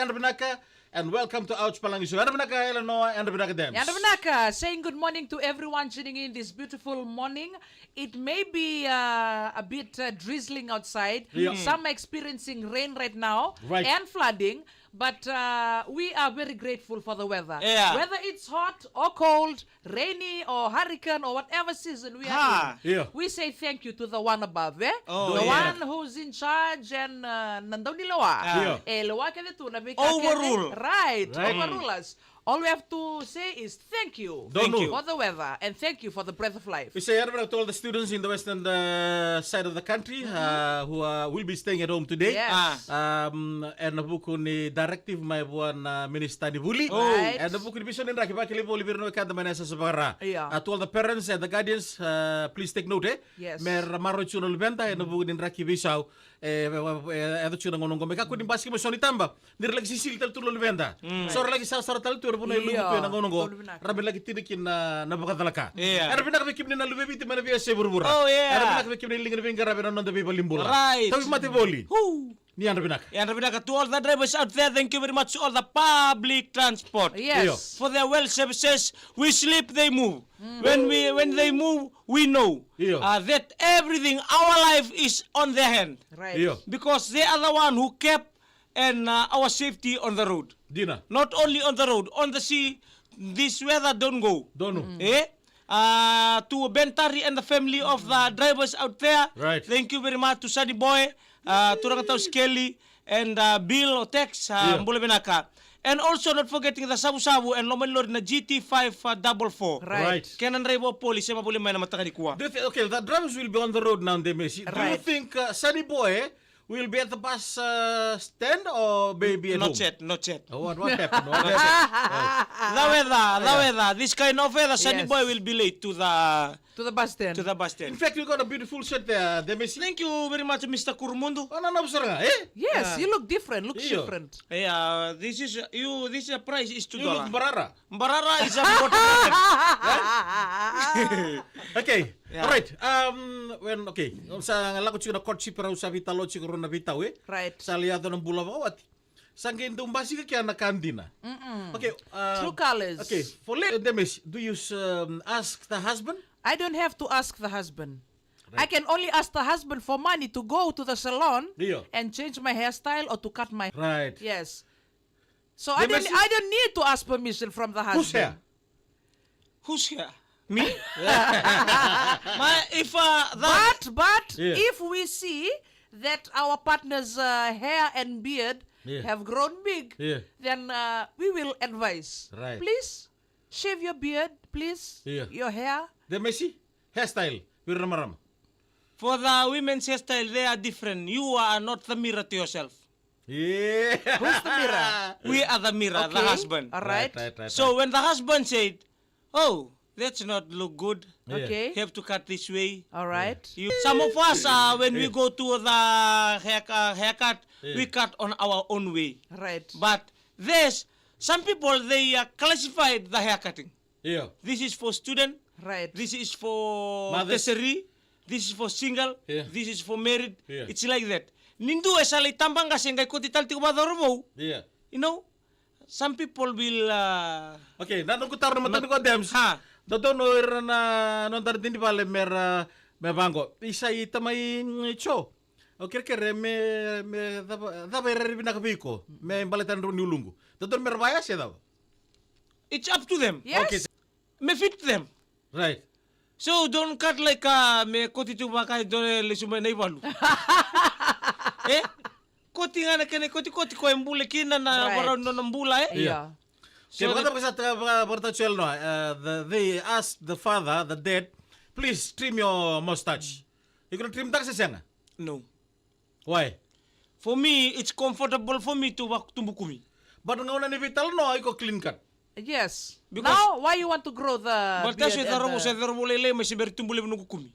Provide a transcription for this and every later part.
and Binaka, and welcome to Ouch Palangiso. And Binaka, Illinois, and Binaka Dams. Yandabanaka, saying good morning to everyone tuning in this beautiful morning. It may be a bit drizzling outside. Yeah. Some are experiencing rain right now Right. and flooding. But we are very grateful for the weather. Yeah. Whether it's hot or cold, rainy or hurricane or whatever season we are in, Yeah. we say thank you to the one above. Oh, the yeah. one who's in charge and nandaw ni lawa. Yeah. Lawa ka dito, nabi ka Overrule. Right. Right. Overrule us. All we have to say is thank you Thank you. for the weather and thank you for the breath of life. We say hello to all the students in the western side of the country who will be staying at home today. Yes. And the book ni directive may buwan Minister ni Buli. Right. And the book ni Bishon Raki Bakili Buli Birno Kanda Manesa Sabara. Yeah. To all the parents and the guardians, please take note. Yes. Mer Maro Chunol Venta and the book ni Raki Bisau. Edo chuna ngonong gomeka kudin baski mo soni tamba. Nirlag sisil tal tulol venda. So lagi sa saratal tur puno ilu Yeah. ko na ngonong go. Tulog na. Rabi lagi tinikin na nabakatalaka. Yeah. Era pinakabikim ni na lubebiti man biya se burbura. Oh, yeah. Era pinakabikim ni lingin pinga rabi non da biba limbula. Right. Tawi mate boli. Woo. Ni anda pinak. And Rabinaka, to all the drivers out there, thank you very much to all the public transport. Yes. For their well services, we sleep, they move. When they move, we know Yeah. that everything, our life is on their hand. Right. Iyo. Because they are the one who kept and our safety on the road. Dina. Not only on the road, on the sea, this weather don't go. Dono. To Bentari and the family of the drivers out there, Right. thank you very much to Sunny Boy, to Rakataw Skelly, and Bill or Tex, Mbula Benaka. And also not forgetting the Sabu Sabu and Lomanlord na GT544. Right. Kenan Rebo Police, mabuli may na matakadikuwa. Okay, the drums will be on the road now, Messi. Do you Right. think Sunny Boy will be at the bus stand or maybe at home? Not yet. Oh, what happened? What happened? The weather, this kind of weather, Sunny Yes. Boy will be late to the bus stand. bus stand. In fact, you got a beautiful shirt there, Messi. Thank you very much, Mr. Kurumundo. Ano na busara nga, eh? Yes, you look different. Looks Iyo. different. Yeah, this is price is $2. You look barara. Barara is a bottom. Okay. Yeah. Alright. Okay. Sa lakot siguro na courtship raw sa vitalo siguro na bitaw eh. Right. Sa liyato ng bulawawat. Sangkin tumbasi ka kaya nakandina. Okay. True colors. Okay. For Demis, do you ask the husband? I don't have to ask the husband. I can only ask the husband for money to go to the salon Iyo. and change my hairstyle or to cut my Right. Yes. So I Then don't need to ask permission from the husband. Who's here? Who's here? Me? If But Yeah. if we see that our partner's hair and beard Yeah. have grown big, Yeah. then we will advise. Right. Please shave your beard, please. Yeah. Your hair. Messi, hairstyle. Pero namaram. for the women's hairstyle, they are different. You are not the mirror to yourself. Yeah. Who's the mirror? We are the mirror, the Okay. husband. All right. So when the husband said, "Oh, that's not look good. Yeah. Okay. You have to cut this way." All right. Some of us, when we go to the haircut, we cut on our own way. Right. But there's some people, they classified the haircutting. Yeah. This is for student. Right. This is for Mothers. tertiary. This is for single. Yeah. This is for married. Yeah. It's like that. Nindu esalay tambang kasi ngay ko tital ti kumadoro. Yeah. You know, some people will Okay, nanong ko taro naman ko Dems. ha. Dodo no na non tar din pale mer bango. Isa itamay cho. Okay, kere me da bere binakabiko. Me balitan ro niulungu. Dodo mer bayas ya daw. It's up to them. Yes. Okay. May fit them. Right. So don't cut like me koti tu makai do le sumay na iwalu. Koti nga na kene koti ko embule kina na Right. waraw no nambula Yeah. So So bakit ba sa portachuel no? They asked the father, the dad, please trim your mustache. You gonna trim that sa siya? No. Why? For me, it's comfortable for me to walk to Bukumi. But nga una ni Vital no, ay ko clean cut. Yes. Because- Now, why you want to grow the But beard that's and sa daro lele may siber tumbule no Bukumi.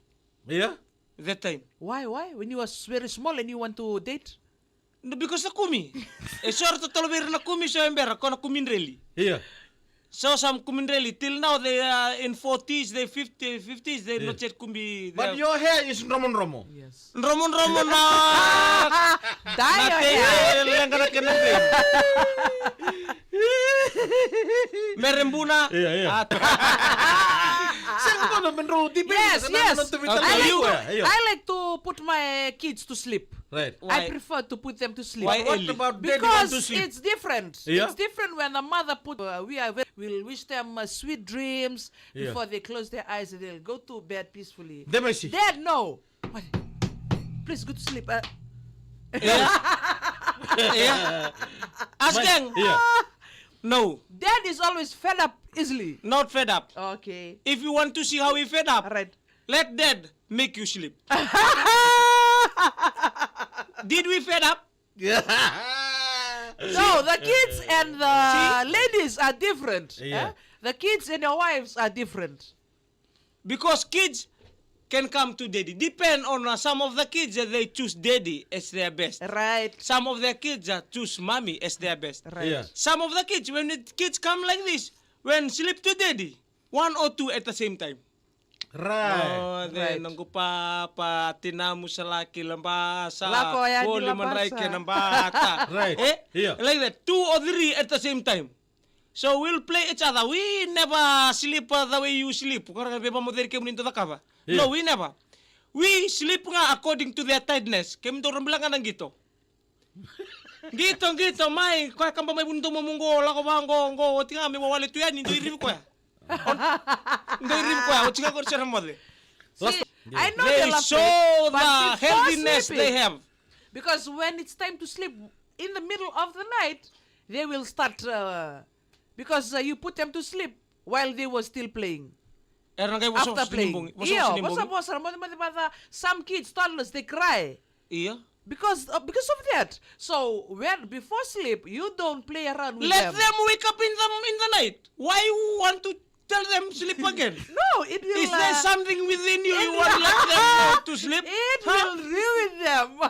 Yeah? That time. Why? When you were very small and you want to date? No, because na kumi. Sorto tolver na kumi so embera ko na kumin really. Yeah. So some Kumindreli, till now they are in 40s, they 50s, they not yet Kumbi. But your hair is Romo. Yes. Romon na Dye your hair. Langgarat ka na din. Merembuna. Yeah. Yes. I I like to put my kids to sleep. Right. Why? I prefer to put them to sleep. Why What early? about daddy want Because to sleep? it's different. Yeah? It's different when the mother put. We'll wish them sweet dreams Yeah. before they close their eyes and they'll go to bed peacefully. Let me see. Dad, no. What? Please go to sleep. Yeah. Ask them. Yeah. No, Dad is always fed up easily. not fed up. Okay. If you want to see how he fed up, All right. let dad make you sleep. Did we fed up? No, the kids and the ladies are different. Yeah. The kids and your wives are different. Because kids can come to daddy. Depend on some of the kids that they choose daddy as their best. Right. Some of their kids choose mommy as their best. Right. Yeah. Some of the kids, when the kids come like this, when sleep to daddy, 1 or 2 at the same time. Right. Oh, then nanggo pa tinamu sa laki lambasa. Lako yan, Huli di man lambasa. rai ng bata. Right. Yeah. Like that, 2 or 3 at the same time. So we'll play each other. We never sleep the way you sleep. Karena beba mo dari kemunin to the cover. Yeah. No, we never. We sleep nga according to their tiredness. Kami to rambilangan ng gito. Gito, may. Kaya kang ba may bundo mo munggo. Lako ba ngo. Tinga, may wawalit to yan. Hindi rin ko ya. Hindi rin ko ya. O tinga ko siya ng model. See, I know They love show it, but the before healthiness sleeping, they have. Because when it's time to sleep, in the middle of the night, they will start. Because you put them to sleep while they were still playing. After playing. Some kids, toddlers, they cry. Iya. Because of that. So when before sleep, you don't play around with Let them. them wake up in the night. Why you want to tell them sleep again? No, it will. Is there something within you you want to let them to sleep? It will ruin them.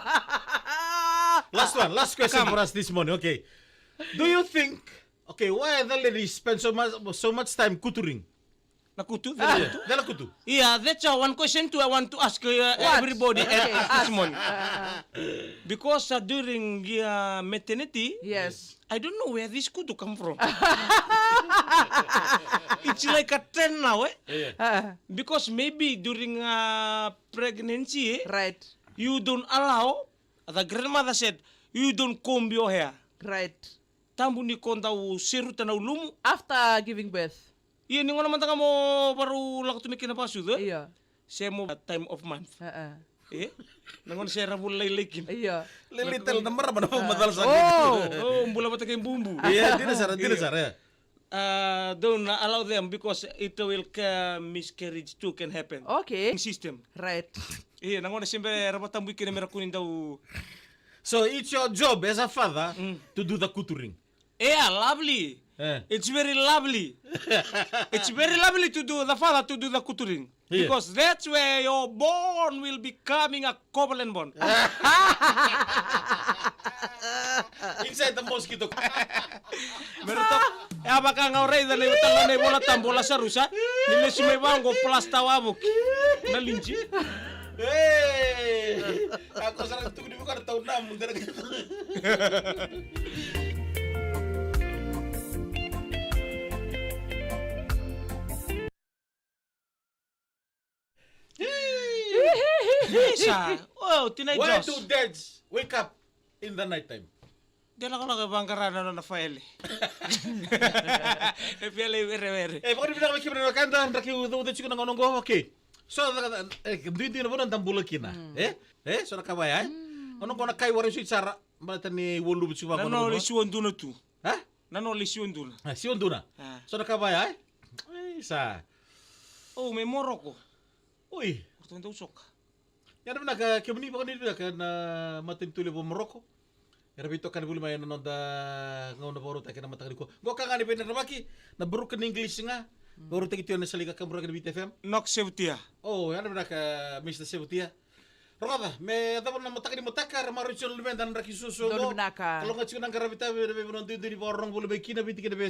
Last question for us this morning. Okay. Do you think? Okay, why the ladies spend so much time couturing? Nakutu? Dala kutu. Yeah, that's one question too I want to ask everybody Okay, this morning. Because during maternity, Yes. I don't know where this kutu come from. It's like a trend now, Because maybe during pregnancy, Right. you don't allow, the grandmother said, you don't comb your hair. Right. Tambu ni konta u seru tana ulumu. After giving birth. Iya ni ngona mantanga mo baru laku tumikin apa sudah. Iya. Saya mau time of month. Nangon saya rabu lelekin. Iya. Lilitel nomor mana pang madal sa Oh, mbula mata kay bumbu. Iya, tidak sar ya. Don't allow them because it will miscarriage too can happen. Okay. System. Right. Iya, nangon siyempre rabat tambu ikin mera kunin daw. So it's your job as a father to do the couturing. Yeah, lovely. It's very lovely. It's very lovely to do the father to do the couturing. Yeah. Because that's where your bone will becoming a covalent bond. Inside the mosquito. Meron to, baka nga oray dali utang na bola tambola sa rusa. Nila si may bango plus tawabok. Nalinji. Hey! Ako sarang tugod mo ka taon na mong daraga. Isa. Oh, tinay Why Diyos. do dads wake up in the night time? Di lang ako nagabangkarana na Rafael. Rafael were. Bakit di na kami kanda raki udah chiku nang onong okay. So hindi na bonan tambula kina. So nakabaya. Onong ko na kai warin su cara malata ni wolu bisu ba Nano lisuon duna tu. Ha? Nano lisuon duna. Si onduna. So nakabaya. Sa. Oh, may moroko. Uy, Kurtong usok. yan naman kemuni ba kanila kan matin tuli po Morocco. Era bito kan buli mayan no da ngona boro ta kana matagri ko. Go ka ngani pena ramaki na buru kan English nga. Boro ta kitiyo na salika ka buru kan VitiFM. Nok sevtia. Oh, yan naman ka Mr. Sebutia. Rokada, me dapat na matakri matakar maruchon lumen dan raki susu. Don binaka. Kalau ngaci nang karabita be non di borong bulu be kina biti kina be